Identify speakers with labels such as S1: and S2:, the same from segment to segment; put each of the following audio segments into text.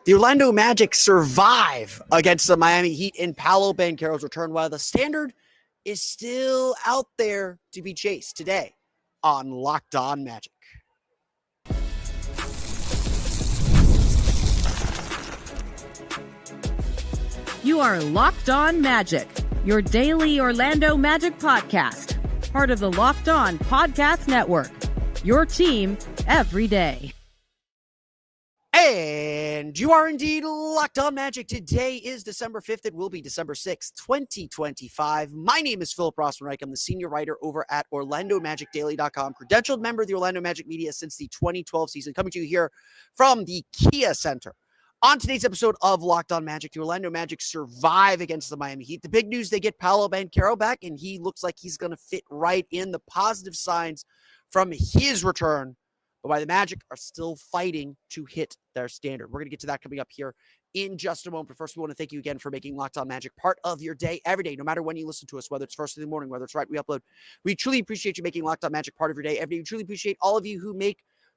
S1: The Orlando Magic survive against the Miami Heat in Paolo Banchero's return, while the standard is still out there to be chased today on Locked On Magic.
S2: You are Locked On Magic, your daily Orlando Magic podcast, part of the Locked On Podcast Network, your team every day.
S1: And you are indeed Locked On Magic. Today is December 5th. It will be December 6th, 2025. My name is Philip Rossman-Reich. I'm the senior writer over at OrlandoMagicDaily.com, credentialed member of the Orlando Magic media since the 2012 season, coming to you here from the Kia Center. On today's episode of Locked On Magic, the Orlando Magic survive against the Miami Heat. The big news, they get Paolo Banchero back, and he looks like he's going to fit right in. The positive signs from his return, but why the Magic are still fighting to hit their standard. We're going to get to that coming up here in just a moment. But first, we want to thank you again for making Locked On Magic part of your day every day, no matter when you listen to us, whether it's first in the morning, whether it's right we upload. We truly appreciate you making Locked On Magic part of your day every day. We truly appreciate all of you who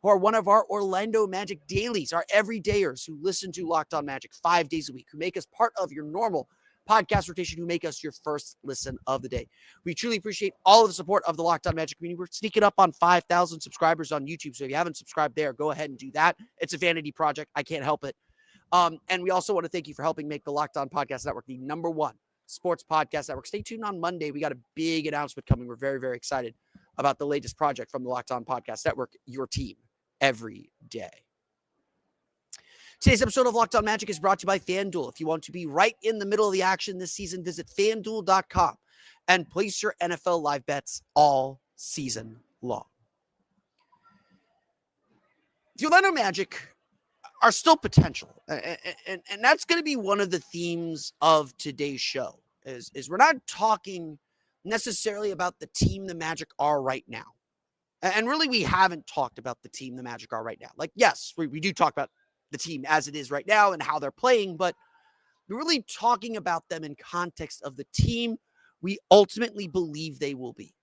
S1: are one of our Orlando Magic dailies, our everydayers who listen to Locked On Magic 5 days a week, who make us part of your normal podcast rotation, who make us your first listen of the day. We truly appreciate all of the support of the Locked On Magic community. We're sneaking up on 5,000 subscribers on YouTube, so if you haven't subscribed there, go ahead and do that. It's a vanity project. I can't help it. And we also want to thank you for helping make the Locked On Podcast Network the #1 sports podcast network. Stay tuned on Monday. We got a big announcement coming. We're very, very excited about the latest project from the Locked On Podcast Network, your team every day. Today's episode of Locked On Magic is brought to you by FanDuel. If you want to be right in the middle of the action this season, visit FanDuel.com and place your NFL live bets all season long. The Orlando Magic are still potential, and that's going to be one of the themes of today's show, is we're not talking necessarily about the team the Magic are right now. And really, we haven't talked about the team the Magic are right now. Like, yes, we do talk about the team as it is right now and how they're playing, but we're really talking about them in context of the team we ultimately believe they will be.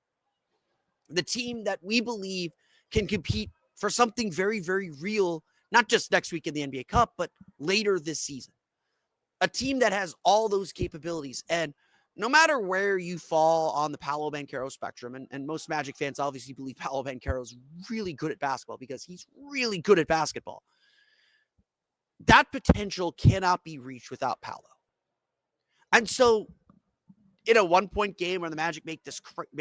S1: The team that we believe can compete for something very, very real, not just next week in the NBA Cup, but later this season. A team that has all those capabilities. And no matter where you fall on the Paolo Banchero spectrum, and most Magic fans obviously believe Paolo Banchero is really good at basketball because he's really good at basketball. That potential cannot be reached without Paolo. And so in a one-point game where the Magic make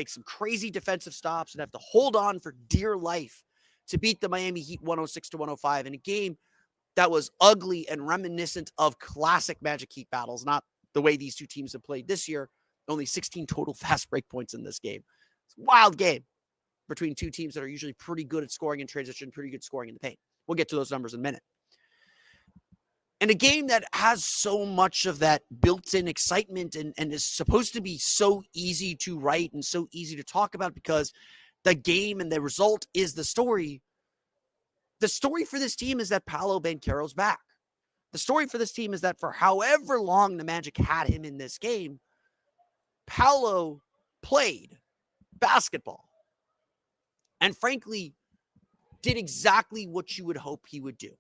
S1: some crazy defensive stops and have to hold on for dear life to beat the Miami Heat 106-105 in a game that was ugly and reminiscent of classic Magic Heat battles, not the way these two teams have played this year. Only 16 total fast break points in this game. It's a wild game between two teams that are usually pretty good at scoring in transition, pretty good scoring in the paint. We'll get to those numbers in a minute. And a game that has so much of that built-in excitement and is supposed to be so easy to write and so easy to talk about because the game and the result is the story. The story for this team is that Paolo Banchero's back. The story for this team is that for however long the Magic had him in this game, Paolo played basketball. And frankly, did exactly what you would hope he would do.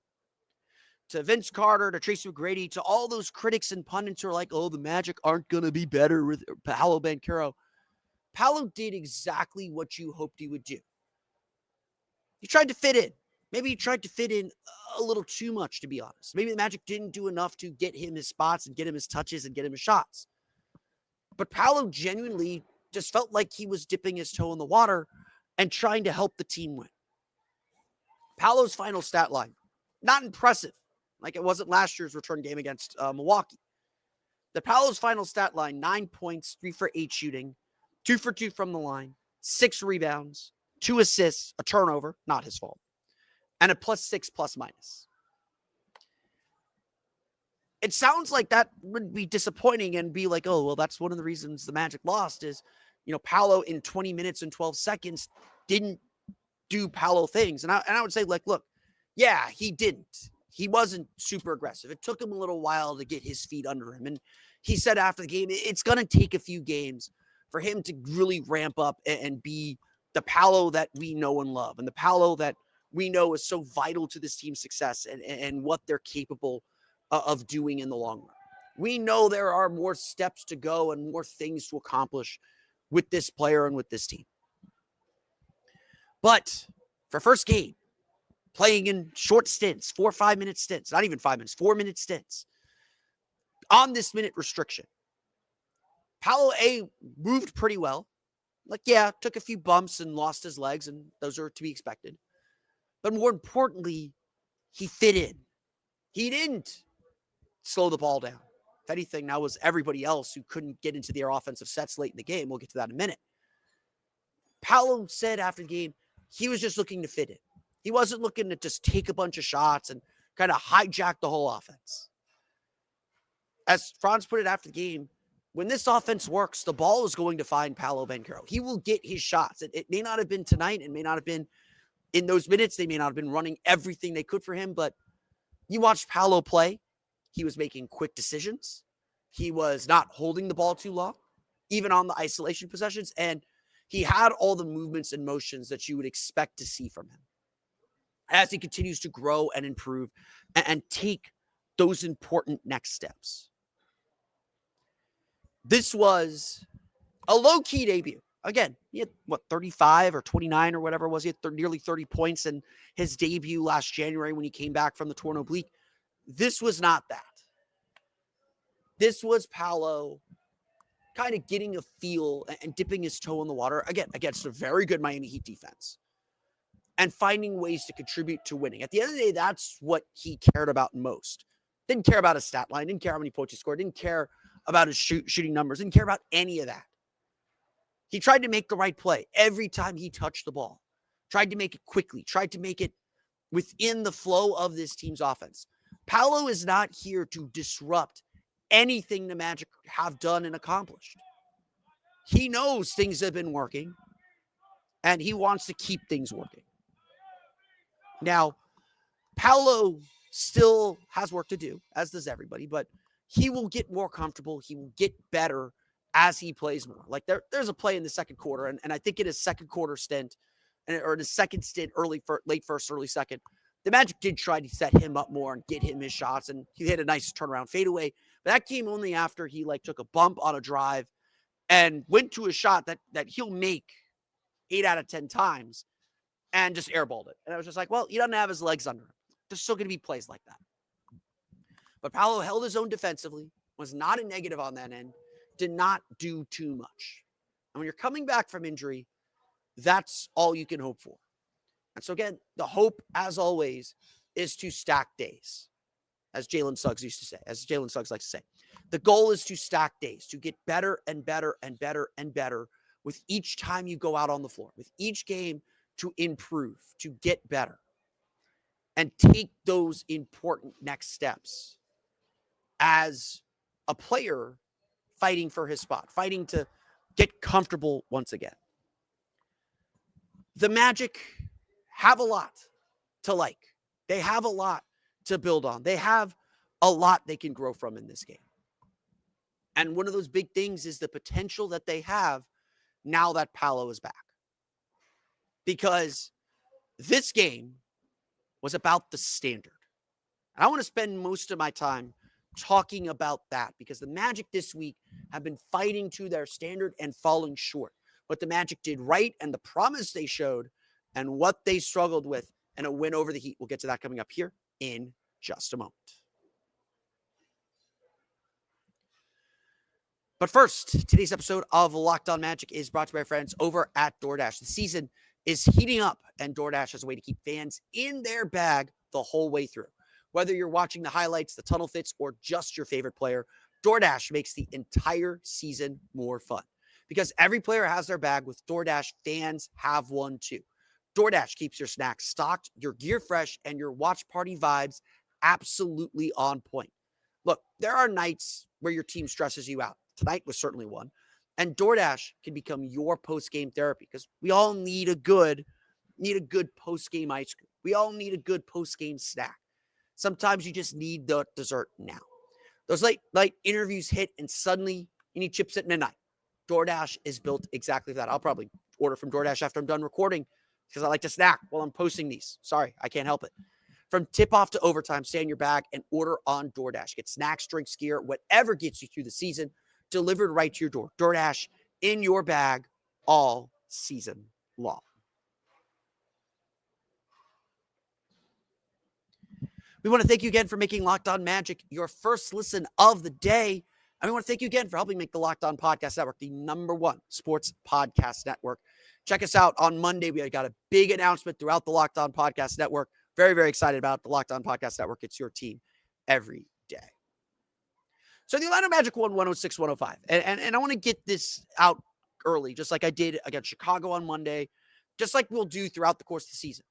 S1: To Vince Carter, to Tracy McGrady, to all those critics and pundits who are like, oh, the Magic aren't going to be better with Paolo Banchero. Paolo did exactly what you hoped he would do. He tried to fit in. Maybe he tried to fit in a little too much, to be honest. Maybe the Magic didn't do enough to get him his spots and get him his touches and get him his shots. But Paolo genuinely just felt like he was dipping his toe in the water and trying to help the team win. Paolo's final stat line, not impressive, like it wasn't last year's return game against Milwaukee. The Paolo's final stat line, 9 points, 3 for 8 shooting, 2 for 2 from the line, 6 rebounds, 2 assists, a turnover, not his fault, and a +6 ±. It sounds like that would be disappointing and be like, oh, well, that's one of the reasons the Magic lost is, Paolo in 20 minutes and 12 seconds didn't do Paolo things. And I would say, like, look, yeah, he didn't. He wasn't super aggressive. It took him a little while to get his feet under him. And he said after the game, it's going to take a few games for him to really ramp up and be the Paolo that we know and love, and the Paolo that we know is so vital to this team's success and what they're capable of doing in the long run. We know there are more steps to go and more things to accomplish with this player and with this team. But for first game, playing in short stints, 4 or 5 minute stints, not even 5 minutes, 4-minute stints, on this minute restriction, Paolo A moved pretty well. Like, yeah, took a few bumps and lost his legs, and those are to be expected. But more importantly, he fit in. He didn't slow the ball down. If anything, that was everybody else who couldn't get into their offensive sets late in the game. We'll get to that in a minute. Paolo said after the game, he was just looking to fit in. He wasn't looking to just take a bunch of shots and kind of hijack the whole offense. As Franz put it after the game, when this offense works, the ball is going to find Paolo Banchero. He will get his shots. It may not have been tonight. It may not have been in those minutes. They may not have been running everything they could for him, but you watched Paolo play. He was making quick decisions. He was not holding the ball too long, even on the isolation possessions, and he had all the movements and motions that you would expect to see from him as he continues to grow and improve and take those important next steps. This was a low-key debut. Again, he had, 35 or 29 or whatever it was. He had nearly 30 points in his debut last January when he came back from the torn oblique. This was not that. This was Paolo kind of getting a feel and dipping his toe in the water, again, against a very good Miami Heat defense, and finding ways to contribute to winning. At the end of the day, that's what he cared about most. Didn't care about his stat line, didn't care how many points he scored, didn't care about his shooting numbers, didn't care about any of that. He tried to make the right play every time he touched the ball, tried to make it quickly, tried to make it within the flow of this team's offense. Paolo is not here to disrupt anything the Magic have done and accomplished. He knows things have been working, and he wants to keep things working. Now, Paolo still has work to do, as does everybody, but he will get more comfortable. He will get better as he plays more. Like there's a play in the second quarter, and I think in his second quarter stint, or the second stint, late first, early second, the Magic did try to set him up more and get him his shots, and he hit a nice turnaround fadeaway. But that came only after he took a bump on a drive and went to a shot that he'll make 8 out of 10 times and just airballed it. And I was just like, well, he doesn't have his legs under him. There's still going to be plays like that. But Paolo held his own defensively, was not a negative on that end, did not do too much. And when you're coming back from injury, that's all you can hope for. And so again, the hope, as always, is to stack days, as Jalen Suggs likes to say. The goal is to stack days, to get better and better and better and better with each time you go out on the floor, with each game to improve, to get better, and take those important next steps as a player fighting for his spot, fighting to get comfortable once again. The Magic have a lot to like. They have a lot to build on. They have a lot they can grow from in this game. And one of those big things is the potential that they have now that Paolo is back. Because this game was about the standard. And I want to spend most of my time talking about that because the Magic this week have been fighting to their standard and falling short. What the Magic did right and the promise they showed and what they struggled with and a win over the Heat. We'll get to that coming up here in just a moment. But first, today's episode of Locked On Magic is brought to you by our friends over at DoorDash. The season is heating up, and DoorDash has a way to keep fans in their bag the whole way through. Whether you're watching the highlights, the tunnel fits, or just your favorite player, DoorDash makes the entire season more fun. Because every player has their bag, with DoorDash, fans have one too. DoorDash keeps your snacks stocked, your gear fresh, and your watch party vibes absolutely on point. Look, there are nights where your team stresses you out. Tonight was certainly one. And DoorDash can become your post-game therapy because we all need a good post-game ice cream. We all need a good post-game snack. Sometimes you just need the dessert now. Those late interviews hit and suddenly you need chips at midnight. DoorDash is built exactly for that. I'll probably order from DoorDash after I'm done recording because I like to snack while I'm posting these. Sorry, I can't help it. From tip-off to overtime, stay in your bag and order on DoorDash. Get snacks, drinks, gear, whatever gets you through the season, delivered right to your door. DoorDash in your bag all season long. We want to thank you again for making Locked On Magic your first listen of the day. And we want to thank you again for helping make the Locked On Podcast Network the #1 sports podcast network. Check us out on Monday. We got a big announcement throughout the Locked On Podcast Network. Very, very excited about the Locked On Podcast Network. It's your team every day. So the Orlando Magic won 106-105. And I want to get this out early, just like I did against Chicago on Monday, just like we'll do throughout the course of the season.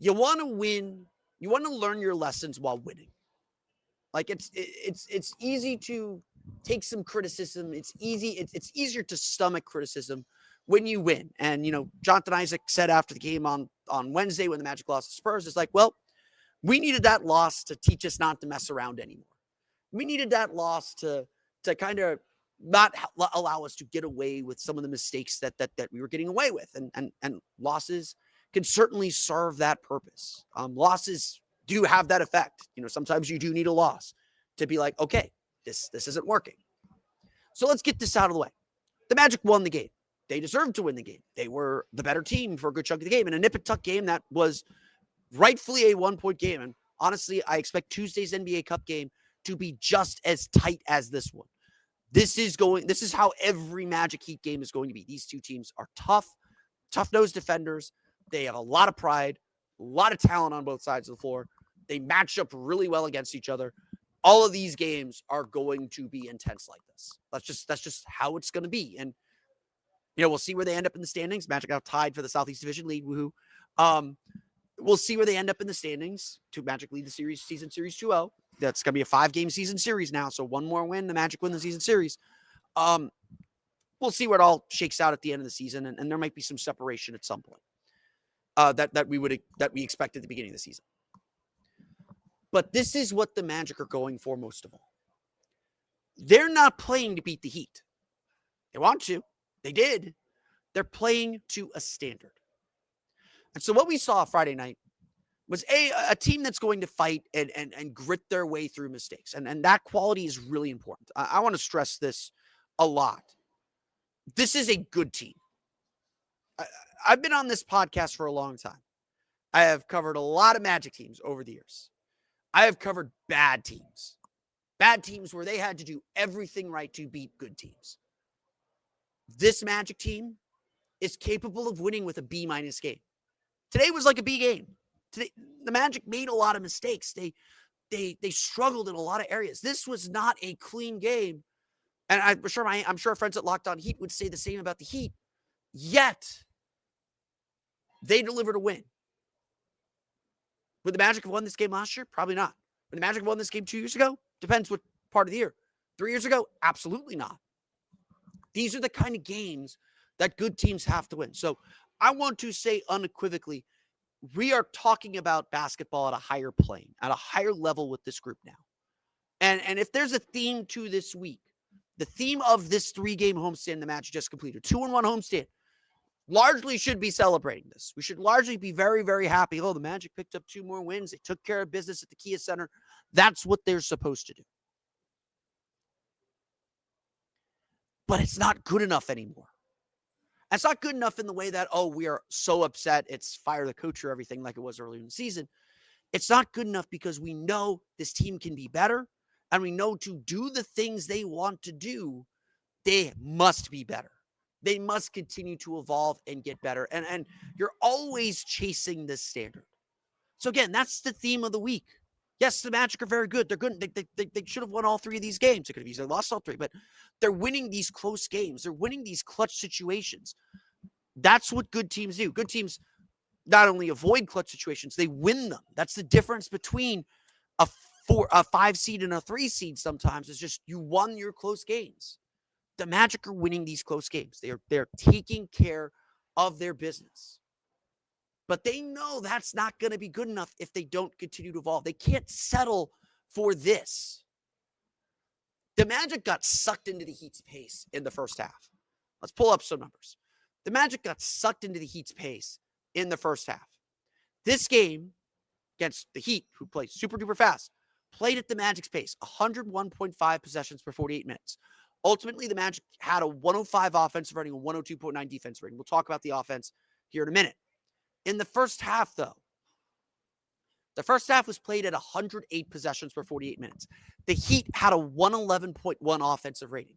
S1: You want to win. You want to learn your lessons while winning. Like it's easy to take some criticism. It's easier to stomach criticism when you win. And Jonathan Isaac said after the game on Wednesday when the Magic lost to Spurs, it's like, well, we needed that loss to teach us not to mess around anymore. We needed that loss to kind of not allow us to get away with some of the mistakes that we were getting away with. And losses can certainly serve that purpose. Losses do have that effect. Sometimes you do need a loss to be like, okay, this isn't working. So let's get this out of the way. The Magic won the game. They deserved to win the game. They were the better team for a good chunk of the game. In a nip-and-tuck game that was rightfully a 1-point game. And honestly, I expect Tuesday's NBA Cup game to be just as tight as this one. This is how every Magic Heat game is going to be. These two teams are tough-nosed defenders. They have a lot of pride, a lot of talent on both sides of the floor. They match up really well against each other. All of these games are going to be intense like this. That's just how it's going to be. And we'll see where they end up in the standings. Magic got tied for the Southeast Division lead. Woohoo! We'll see where they end up in the standings. To Magic lead the season series 2-0. That's going to be a 5-game season series now. So one more win, the Magic win the season series. We'll see where it all shakes out at the end of the season, and there might be some separation at some point that we expect at the beginning of the season. But this is what the Magic are going for most of all. They're not playing to beat the Heat. They want to. They did. They're playing to a standard. And so what we saw Friday night was a team that's going to fight and grit their way through mistakes. And that quality is really important. I want to stress this a lot. This is a good team. I've been on this podcast for a long time. I have covered a lot of Magic teams over the years. I have covered bad teams where they had to do everything right to beat good teams. This Magic team is capable of winning with a B- game. Today was like a B game. Today, the Magic made a lot of mistakes. They struggled in a lot of areas. This was not a clean game. And I'm sure friends at Locked On Heat would say the same about the Heat. Yet, they delivered a win. Would the Magic have won this game last year? Probably not. Would the Magic have won this game 2 years ago? Depends what part of the year. 3 years ago? Absolutely not. These are the kind of games that good teams have to win. So I want to say unequivocally, we are talking about basketball at a higher plane, at a higher level with this group now. And if there's a theme to this week, the theme of this 3-game homestand the Magic just completed, 2-1 homestand, largely should be celebrating this. We should largely be very, very happy. Oh, the Magic picked up 2 more wins. They took care of business at the Kia Center. That's what they're supposed to do. But it's not good enough anymore. It's not good enough in the way that, oh, we are so upset, it's fire the coach or everything like it was earlier in the season. It's not good enough because we know this team can be better, and we know to do the things they want to do, they must be better. They must continue to evolve and get better. And you're always chasing this standard. So again, that's the theme of the week. Yes, the Magic are very good. They're good. They should have won all 3 of these games. They could have easily lost all 3, but they're winning these close games. They're winning these clutch situations. That's what good teams do. Good teams not only avoid clutch situations, they win them. That's the difference between a 5 seed and a 3 seed sometimes. Is just you won your close games. The Magic are winning these close games. They're taking care of their business. But they know that's not going to be good enough if they don't continue to evolve. They can't settle for this. The Magic got sucked into the Heat's pace in the first half. Let's pull up some numbers. The Magic got sucked into the Heat's pace in the first half. This game, against the Heat, who plays super duper fast, played at the Magic's pace, 101.5 possessions per 48 minutes. Ultimately, the Magic had a 105 offensive rating, a 102.9 defensive rating. We'll talk about the offense here in a minute. In the first half, though, the first half was played at 108 possessions per 48 minutes. The Heat had a 111.1 offensive rating.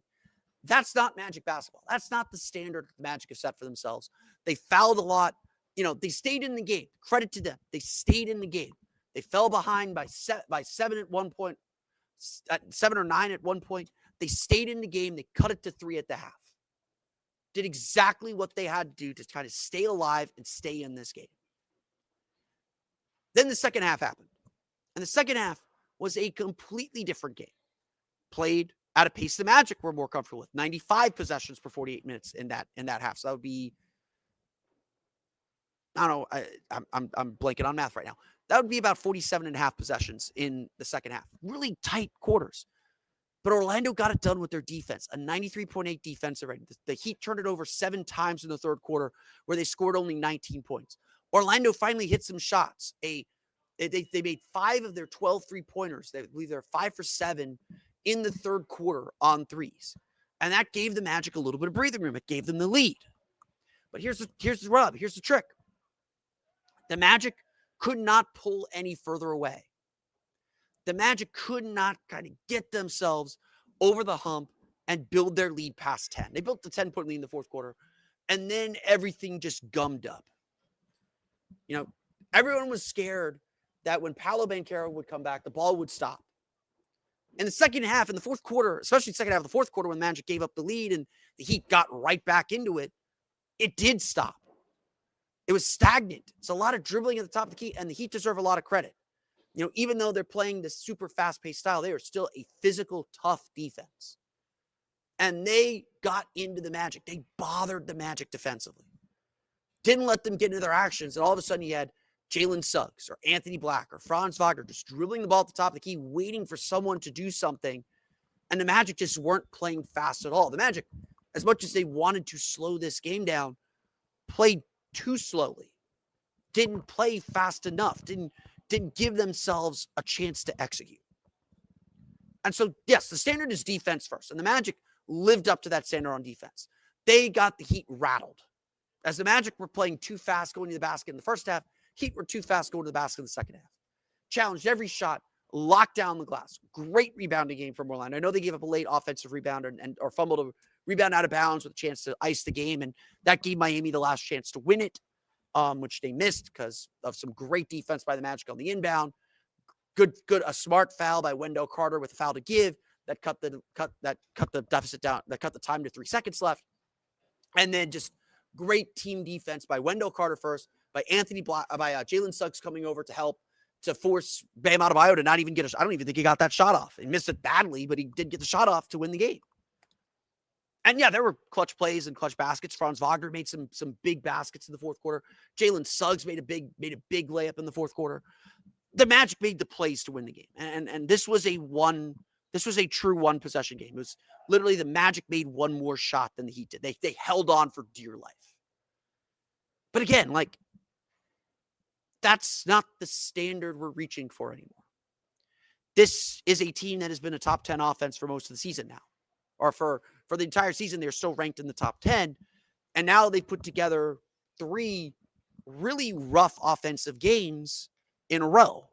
S1: That's not Magic basketball. That's not the standard the Magic have set for themselves. They fouled a lot. They stayed in the game. Credit to them. They stayed in the game. They fell behind by 7 at one point, at 7 or 9 at one point. They stayed in the game. They cut it to 3 at the half. Did exactly what they had to do to kind of stay alive and stay in this game. Then the second half happened. And the second half was a completely different game. Played at a pace the Magic were more comfortable with. 95 possessions per 48 minutes in that half. So that would be, I don't know, I'm blanking on math right now. That would be about 47 and a half possessions in the second half. Really tight quarters. But Orlando got it done with their defense, a 93.8 defensive rating. The Heat turned it over 7 times in the third quarter where they scored only 19 points. Orlando finally hit some shots. They made 5 of their 12 three-pointers. I believe they're 5 for 7 in the third quarter on threes. And that gave the Magic a little bit of breathing room. It gave them the lead. But here's the rub. Here's the trick. The Magic could not pull any further away. The Magic could not kind of get themselves over the hump and build their lead past 10. They built the 10-point lead in the fourth quarter, and then everything just gummed up. Everyone was scared that when Paolo Banchero would come back, the ball would stop. In the second half, in the fourth quarter, especially the second half of the fourth quarter when the Magic gave up the lead and the Heat got right back into it, it did stop. It was stagnant. It's a lot of dribbling at the top of the key, and the Heat deserve a lot of credit. Even though they're playing this super fast-paced style, they are still a physical, tough defense. And they got into the Magic. They bothered the Magic defensively. Didn't let them get into their actions, and all of a sudden you had Jalen Suggs or Anthony Black or Franz Wagner just dribbling the ball at the top of the key, waiting for someone to do something, and the Magic just weren't playing fast at all. The Magic, as much as they wanted to slow this game down, played too slowly. Didn't play fast enough. Didn't give themselves a chance to execute. And so, yes, the standard is defense first. And the Magic lived up to that standard on defense. They got the Heat rattled. As the Magic were playing too fast going to the basket in the first half, Heat were too fast going to the basket in the second half. Challenged every shot, locked down the glass. Great rebounding game from Orlando. I know they gave up a late offensive rebound or fumbled a rebound out of bounds with a chance to ice the game. And that gave Miami the last chance to win it. Which they missed because of some great defense by the Magic on the inbound. A smart foul by Wendell Carter with a foul to give that cut the deficit down, that cut the time to 3 seconds left. And then just great team defense by Wendell Carter first, by Anthony Black, by Jalen Suggs coming over to help to force Bam Adebayo to not even get I don't even think he got that shot off. He missed it badly, but he did get the shot off to win the game. And yeah, there were clutch plays and clutch baskets. Franz Wagner made some big baskets in the fourth quarter. Jalen Suggs made a big layup in the fourth quarter. The Magic made the plays to win the game. And this was a true one possession game. It was literally the Magic made one more shot than the Heat did. They held on for dear life. But again, that's not the standard we're reaching for anymore. This is a team that has been a top 10 offense for most of the season now. Or for the entire season, they're still ranked in the top 10. And now they put together 3 really rough offensive games in a row.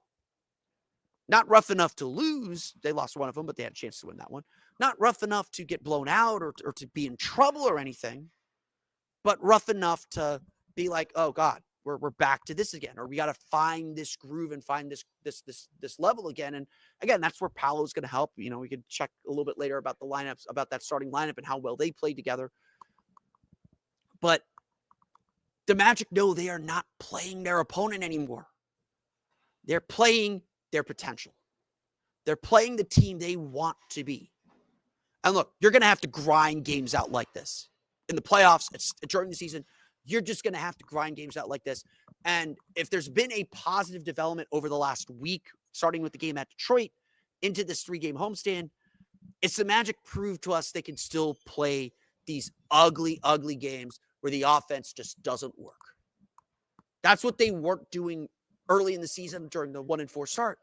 S1: Not rough enough to lose. They lost one of them, but they had a chance to win that one. Not rough enough to get blown out or to be in trouble or anything, but rough enough to be like, oh God, we're back to this again, or we got to find this groove and find this level again. And again, that's where Paolo's going to help. We could check a little bit later about the lineups, about that starting lineup and how well they played together. But the Magic know they are not playing their opponent anymore. They're playing their potential. They're playing the team they want to be. And look, you're going to have to grind games out like this. In the playoffs, during the season, you're just going to have to grind games out like this. And if there's been a positive development over the last week, starting with the game at Detroit into this 3-game homestand, it's the Magic proved to us they can still play these ugly, ugly games where the offense just doesn't work. That's what they weren't doing early in the season during the 1-4 start,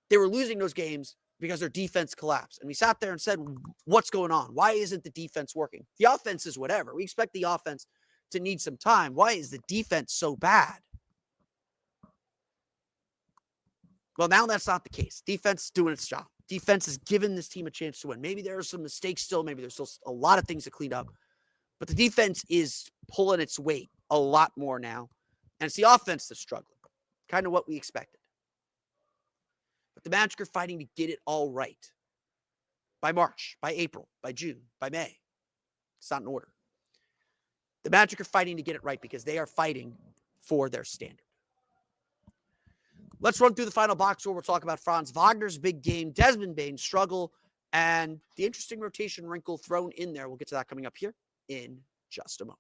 S1: they were losing those games because their defense collapsed. And we sat there and said, what's going on? Why isn't the defense working? The offense is whatever. We expect the offense to need some time. Why is the defense so bad? Well, now that's not the case. Defense is doing its job. Defense has given this team a chance to win. Maybe there are some mistakes still. Maybe there's still a lot of things to clean up. But the defense is pulling its weight a lot more now. And it's the offense that's struggling. Kind of what we expected. But the Magic are fighting to get it all right. By March, by April, by June, by May. It's not in order. The Magic are fighting to get it right because they are fighting for their standard. Let's run through the final box score. We'll talk about Franz Wagner's big game, Desmond Bane's struggle, and the interesting rotation wrinkle thrown in there. We'll get to that coming up here in just a moment.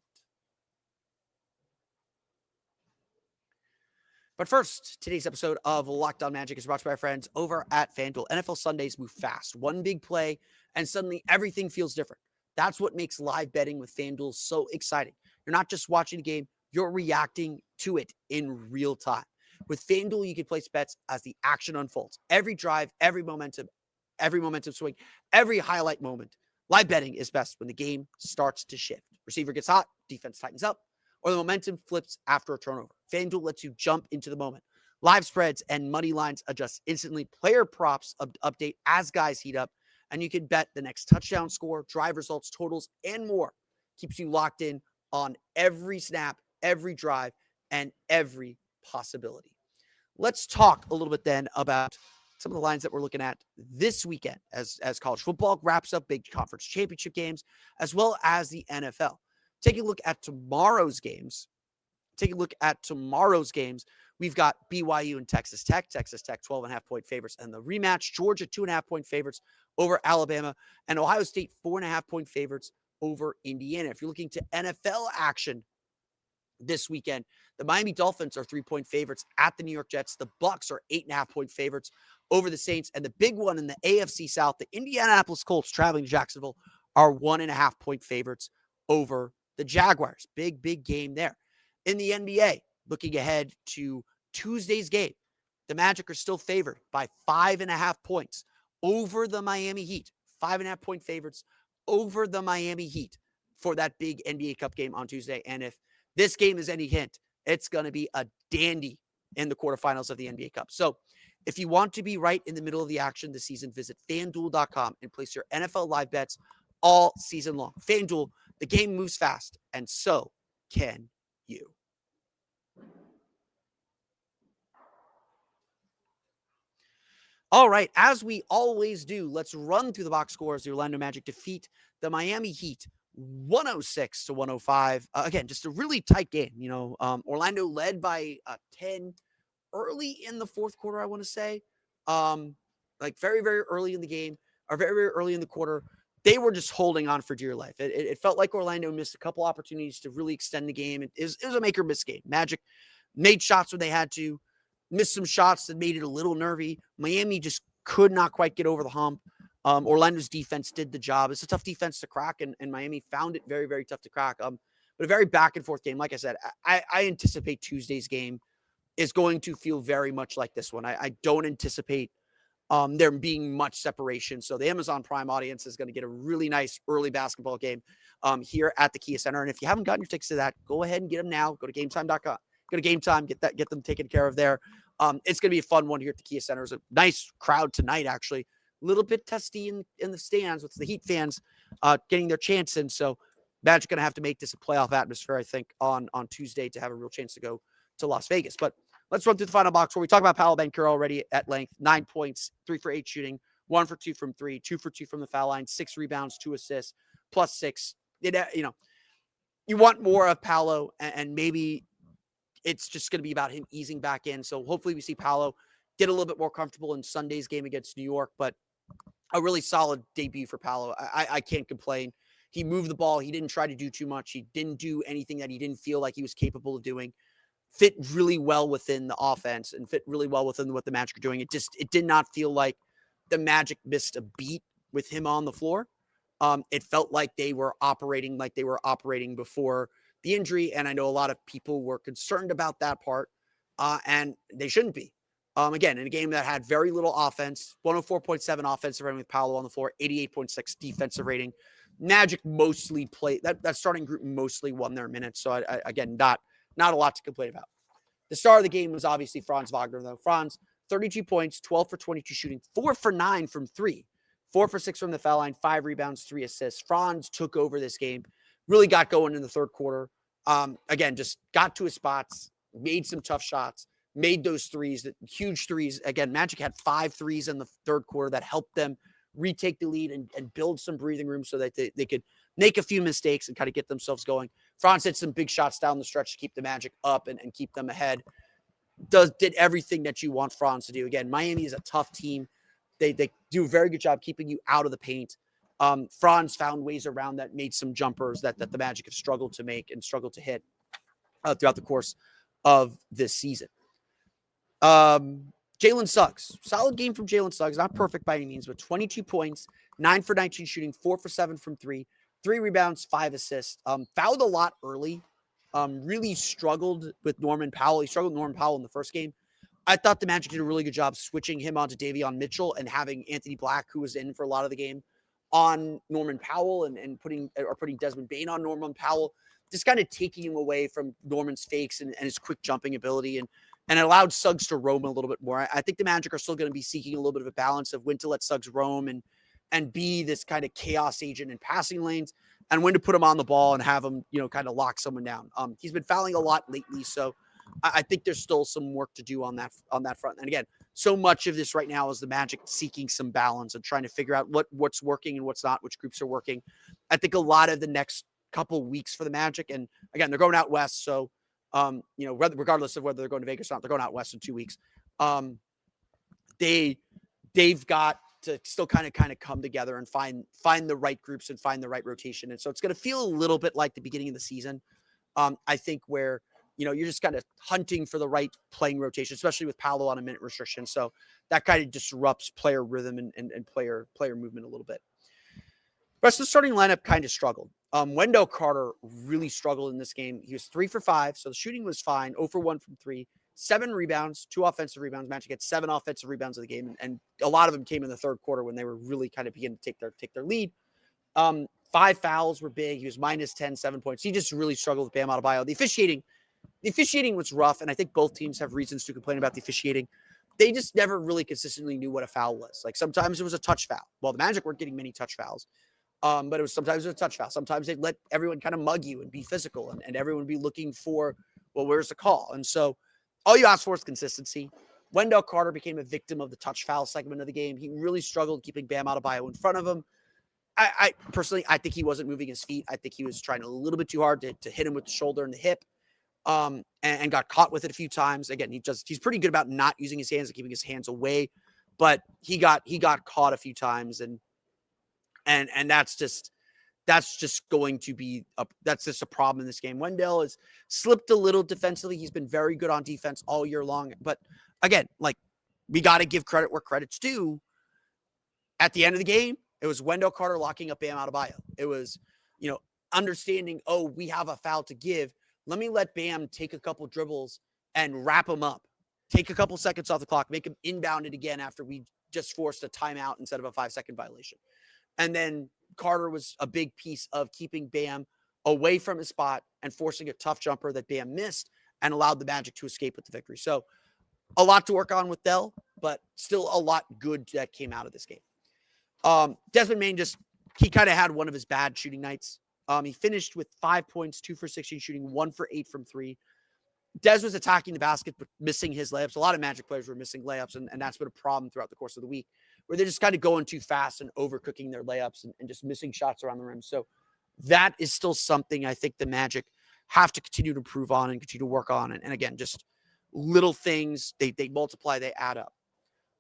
S1: But first, today's episode of Locked On Magic is brought to you by our friends over at FanDuel. NFL Sundays move fast. One big play, and suddenly everything feels different. That's what makes live betting with FanDuel so exciting. You're not just watching a game, you're reacting to it in real time. With FanDuel, you can place bets as the action unfolds. Every drive, every momentum swing, every highlight moment. Live betting is best when the game starts to shift. Receiver gets hot, defense tightens up, or the momentum flips after a turnover. FanDuel lets you jump into the moment. Live spreads and money lines adjust instantly. Player props update as guys heat up, and you can bet the next touchdown score, drive results, totals, and more. Keeps you locked in on every snap, every drive, and every possibility. Let's talk a little bit then about some of the lines that we're looking at this weekend as college football wraps up big conference championship games, as well as the NFL. Taking a look at tomorrow's games. We've got BYU and Texas Tech. Texas Tech 12.5-point favorites, and the rematch, Georgia 2.5-point favorites over Alabama, and Ohio State 4.5-point favorites over Indiana. If you're looking to NFL action this weekend, the Miami Dolphins are 3-point favorites at the New York Jets. The Bucs are 8.5-point favorites over the Saints. And the big one in the AFC South, the Indianapolis Colts traveling to Jacksonville, are 1.5-point favorites over the Jaguars. Big game there. In the NBA, looking ahead to Tuesday's game, the Magic are still favored by 5.5 points over the Miami Heat. 5.5-point favorites over the Miami Heat for that big NBA Cup game on Tuesday. And if this game is any hint, it's going to be a dandy in the quarterfinals of the NBA Cup. So if you want to be right in the middle of the action this season, visit FanDuel.com and place your NFL live bets all season long. FanDuel, the game moves fast, and so can you. All right, as we always do, let's run through the box scores. The Orlando Magic defeat the Miami Heat 106-105. Again, just a really tight game. Orlando led by 10 early in the fourth quarter, I want to say. Like very, very early in the game, or very, very early in the quarter. They were just holding on for dear life. It felt like Orlando missed a couple opportunities to really extend the game. It was a make or miss game. Magic made shots when they had to, missed some shots that made it a little nervy. Miami just could not quite get over the hump. Orlando's defense did the job. It's a tough defense to crack, and Miami found it very, very tough to crack. But a very back and forth game. Like I said, I anticipate Tuesday's game is going to feel very much like this one. I don't anticipate there being much separation. So the Amazon Prime audience is going to get a really nice early basketball game here at the Kia Center. And if you haven't gotten your tickets to that, go ahead and get them now. Go to GameTime.com. Go to Game Time, get them taken care of there. It's going to be a fun one here at the Kia Center. There's a nice crowd tonight, actually. A little bit testy in the stands with the Heat fans getting their chance in. So Magic going to have to make this a playoff atmosphere, I think, on Tuesday to have a real chance to go to Las Vegas. But let's run through the final box where we talk about Paolo Banchero already at length. 9 points, 3 for 8 shooting, 1 for 2 from 3, 2 for 2 from the foul line, 6 rebounds, 2 assists, plus 6. You want more of Paolo, and maybe it's just going to be about him easing back in. So hopefully we see Paolo get a little bit more comfortable in Sunday's game against New York, but a really solid debut for Paolo. I can't complain. He moved the ball. He didn't try to do too much. He didn't do anything that he didn't feel like he was capable of doing. Fit really well within the offense and fit really well within what the Magic are doing. It did not feel like the Magic missed a beat with him on the floor. It felt like they were operating before the injury, and I know a lot of people were concerned about that part. and they shouldn't be. Again, in a game that had very little offense, 104.7 offensive rating with Paolo on the floor, 88.6 defensive rating. Magic mostly played that starting group mostly won their minutes. So again, not a lot to complain about. The star of the game was obviously Franz Wagner, though. Franz, 32 points, 12 for 22 shooting, 4 for 9 from 3, 4 for 6 from the foul line, 5 rebounds, 3 assists. Franz took over this game, really got going in the third quarter. Again, just got to his spots, made some tough shots, made those threes, huge threes. Again, Magic had 5 threes in the third quarter that helped them retake the lead and build some breathing room so that they could make a few mistakes and kind of get themselves going. Franz hit some big shots down the stretch to keep the Magic up and keep them ahead. Did everything that you want Franz to do. Again, Miami is a tough team. They do a very good job keeping you out of the paint. Franz found ways around that, made some jumpers that the Magic have struggled to make and struggled to hit throughout the course of this season. Jalen Suggs, solid game from Jalen Suggs, not perfect by any means, but 22 points, 9 for 19 shooting, 4 for 7 from 3, 3 rebounds, 5 assists. Fouled a lot early. Really struggled with Norman Powell. He struggled with Norman Powell in the first game. I thought the Magic did a really good job switching him onto Davion Mitchell and having Anthony Black, who was in for a lot of the game, on Norman Powell and putting Desmond Bane on Norman Powell, just kind of taking him away from Norman's fakes and his quick jumping ability and allowed Suggs to roam a little bit more. I think the Magic are still going to be seeking a little bit of a balance of when to let Suggs roam and be this kind of chaos agent in passing lanes and when to put him on the ball and have him, kind of lock someone down. He's been fouling a lot lately, so I think there's still some work to do on that front. And again, so much of this right now is the Magic seeking some balance and trying to figure out what's working and what's not, which groups are working. I think a lot of the next couple weeks for the Magic, and again, they're going out west, so regardless of whether they're going to Vegas or not, they're going out west in 2 weeks. They've got to still kind of come together and find the right groups and find the right rotation. And so it's going to feel a little bit like the beginning of the season. I think where, you're just kind of hunting for the right playing rotation, especially with Paolo on a minute restriction. So that kind of disrupts player rhythm and player movement a little bit. The rest of the starting lineup kind of struggled. Wendell Carter really struggled in this game. He was 3 for 5, so the shooting was fine. 0 for 1 from 3, 7 rebounds, 2 offensive rebounds. Magic had 7 offensive rebounds of the game, and a lot of them came in the third quarter when they were really kind of beginning to take their lead. 5 fouls were big. He was -10, 7 points. He just really struggled with Bam Adebayo. The officiating was rough, and I think both teams have reasons to complain about the officiating. They just never really consistently knew what a foul was. Like sometimes it was a touch foul. Well, the Magic weren't getting many touch fouls. But sometimes it was a touch foul. Sometimes they'd let everyone kind of mug you and be physical and everyone would be looking for, well, where's the call? And so all you ask for is consistency. Wendell Carter became a victim of the touch foul segment of the game. He really struggled keeping Bam Adebayo in front of him. I personally think he wasn't moving his feet. I think he was trying a little bit too hard to hit him with the shoulder and the hip, and got caught with it a few times. Again, he's pretty good about not using his hands and keeping his hands away, but he got caught a few times and that's just going to be that's just a problem in this game. Wendell has slipped a little defensively. He's been very good on defense all year long. But again, we got to give credit where credit's due. At the end of the game, it was Wendell Carter locking up Bam Adebayo. It was, understanding, we have a foul to give. Let me let Bam take a couple dribbles and wrap him up. Take a couple seconds off the clock, make him inbound it again after we just forced a timeout instead of a 5-second violation. And then Carter was a big piece of keeping Bam away from his spot and forcing a tough jumper that Bam missed and allowed the Magic to escape with the victory. So a lot to work on with Dell, but still a lot good that came out of this game. Desmond Bane he kind of had one of his bad shooting nights. He finished with 5 points, 2 for 16 shooting, 1 for 8 from 3. Des was attacking the basket, but missing his layups. A lot of Magic players were missing layups, and that's been a problem throughout the course of the week, where they're just kind of going too fast and overcooking their layups and just missing shots around the rim. So that is still something I think the Magic have to continue to improve on and continue to work on. And again, just little things, they multiply, they add up.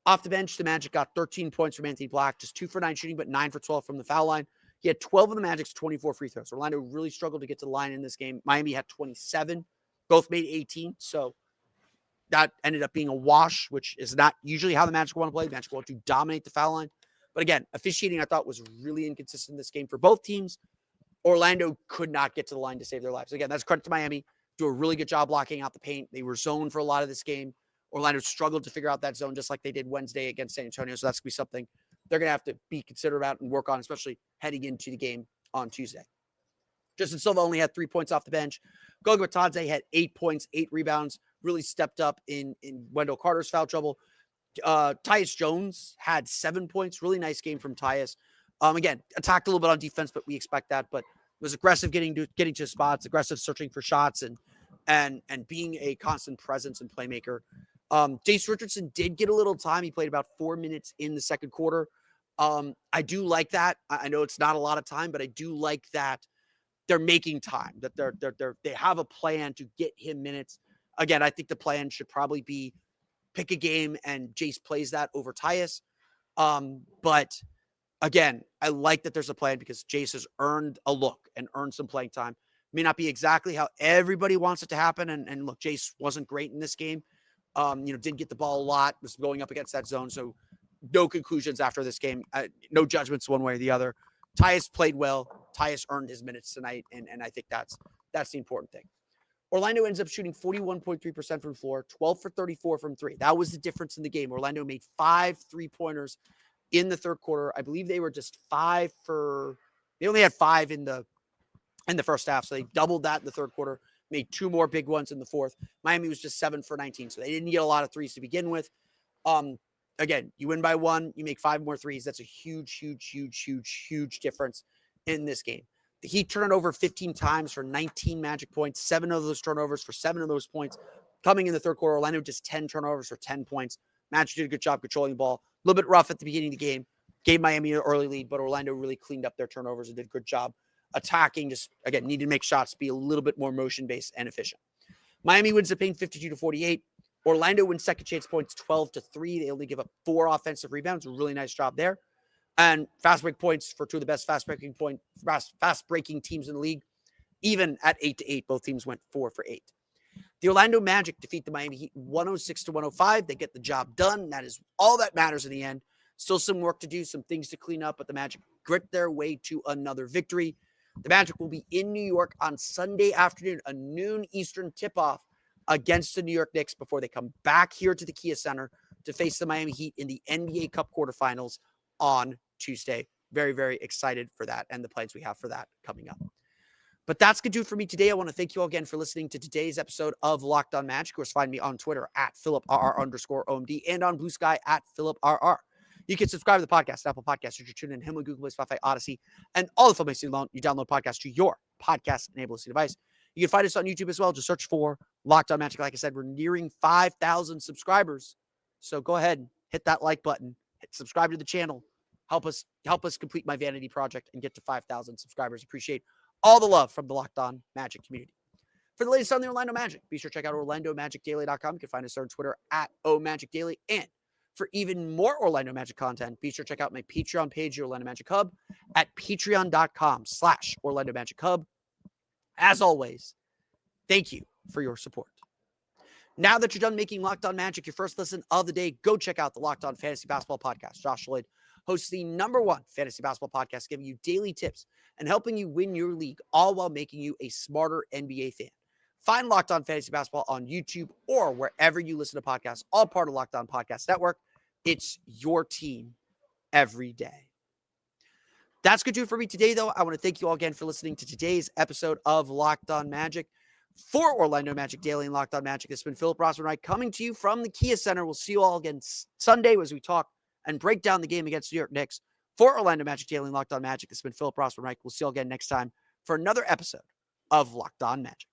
S1: Off the bench, the Magic got 13 points from Anthony Black, just 2 for 9 shooting, but 9 for 12 from the foul line. He had 12 of the Magic's 24 free throws. Orlando really struggled to get to the line in this game. Miami had 27. Both made 18. So that ended up being a wash, which is not usually how the Magic want to play. The Magic want to dominate the foul line. But again, officiating I thought was really inconsistent in this game for both teams. Orlando could not get to the line to save their lives. Again, that's credit to Miami. do a really good job blocking out the paint. They were zoned for a lot of this game. Orlando struggled to figure out that zone just like they did Wednesday against San Antonio. So that's going to be something they're going to have to be considerate about and work on, especially heading into the game on Tuesday. Justin Silva only had 3 points off the bench. Goga Batadze had 8 points, 8 rebounds, really stepped up in Wendell Carter's foul trouble. Tyus Jones had 7 points. Really nice game from Tyus. Again, attacked a little bit on defense, but we expect that. But was aggressive getting to spots, aggressive searching for shots, and being a constant presence and playmaker. Jace Richardson did get a little time. He played about 4 minutes in the second quarter. I do like that. I know it's not a lot of time, but I do like that they're making time, that they have a plan to get him minutes. Again, I think the plan should probably be pick a game and Jace plays that over Tyus. But again, I like that there's a plan because Jace has earned a look and earned some playing time. May not be exactly how everybody wants it to happen. And look, Jace wasn't great in this game. Didn't get the ball a lot, was going up against that zone. So no conclusions after this game. No judgments one way or the other. Tyus played well. Tyus earned his minutes tonight. And I think that's the important thing. Orlando ends up shooting 41.3% from the floor, 12 for 34 from three. That was the difference in the game. Orlando made 5 3-pointers in the third quarter. I believe they were just they only had 5 in the first half. So they doubled that in the third quarter, made 2 more big ones in the fourth. Miami was just 7 for 19. So they didn't get a lot of threes to begin with. Again, you win by 1, you make 5 more threes. That's a huge difference in this game. The Heat turned over 15 times for 19 Magic points, 7 of those turnovers for 7 of those points. Coming in the third quarter, Orlando just 10 turnovers for 10 points. Magic did a good job controlling the ball. A little bit rough at the beginning of the game. Gave Miami an early lead, but Orlando really cleaned up their turnovers and did a good job attacking. Just, again, needed to make shots, be a little bit more motion-based and efficient. Miami wins the paint 52-48. Orlando wins second chance points 12-3. They only give up 4 offensive rebounds. A really nice job there. And fast break points for 2 of the best fast breaking teams in the league. Even at 8-8, both teams went 4 for 8. The Orlando Magic defeat the Miami Heat 106-105. They get the job done. That is all that matters in the end. Still some work to do, some things to clean up, but the Magic grit their way to another victory. The Magic will be in New York on Sunday afternoon, a noon Eastern tip-off against the New York Knicks before they come back here to the Kia Center to face the Miami Heat in the NBA Cup quarterfinals on Tuesday. Very, very excited for that and the plans we have for that coming up. But that's going to do it for me today. I want to thank you all again for listening to today's episode of Locked On Magic. Of course, find me on Twitter at @PhilipRR_OMD and on Blue Sky at PhilipRR. You can subscribe to the podcast, Apple Podcasts, Stitcher, TuneIn, Himalaya, Google Play, Spotify, Odyssey, and all the films you download podcasts to your podcast-enabled device. You can find us on YouTube as well. Just search for Locked On Magic. Like I said, we're nearing 5,000 subscribers. So go ahead and hit that like button. Subscribe to the channel. Help us complete my vanity project and get to 5,000 subscribers. Appreciate all the love from the Locked On Magic community. For the latest on the Orlando Magic, be sure to check out OrlandoMagicDaily.com. You can find us on Twitter at OMagicDaily. And for even more Orlando Magic content, be sure to check out my Patreon page, Orlando Magic Hub, at patreon.com/Orlando Magic Hub. As always, thank you for your support. Now that you're done making Locked On Magic your first listen of the day, go check out the Locked On Fantasy Basketball Podcast. Josh Lloyd hosts the #1 fantasy basketball podcast, giving you daily tips and helping you win your league, all while making you a smarter NBA fan. Find Locked On Fantasy Basketball on YouTube or wherever you listen to podcasts, all part of Locked On Podcast Network. It's your team every day. That's going to do it for me today, though. I want to thank you all again for listening to today's episode of Locked On Magic. For Orlando Magic Daily and Locked On Magic, it's been Philip Rossman-Wright coming to you from the Kia Center. We'll see you all again Sunday as we talk and break down the game against New York Knicks. For Orlando Magic Daily and Locked On Magic, it's been Philip Rossman-Wright. We'll see you all again next time for another episode of Locked On Magic.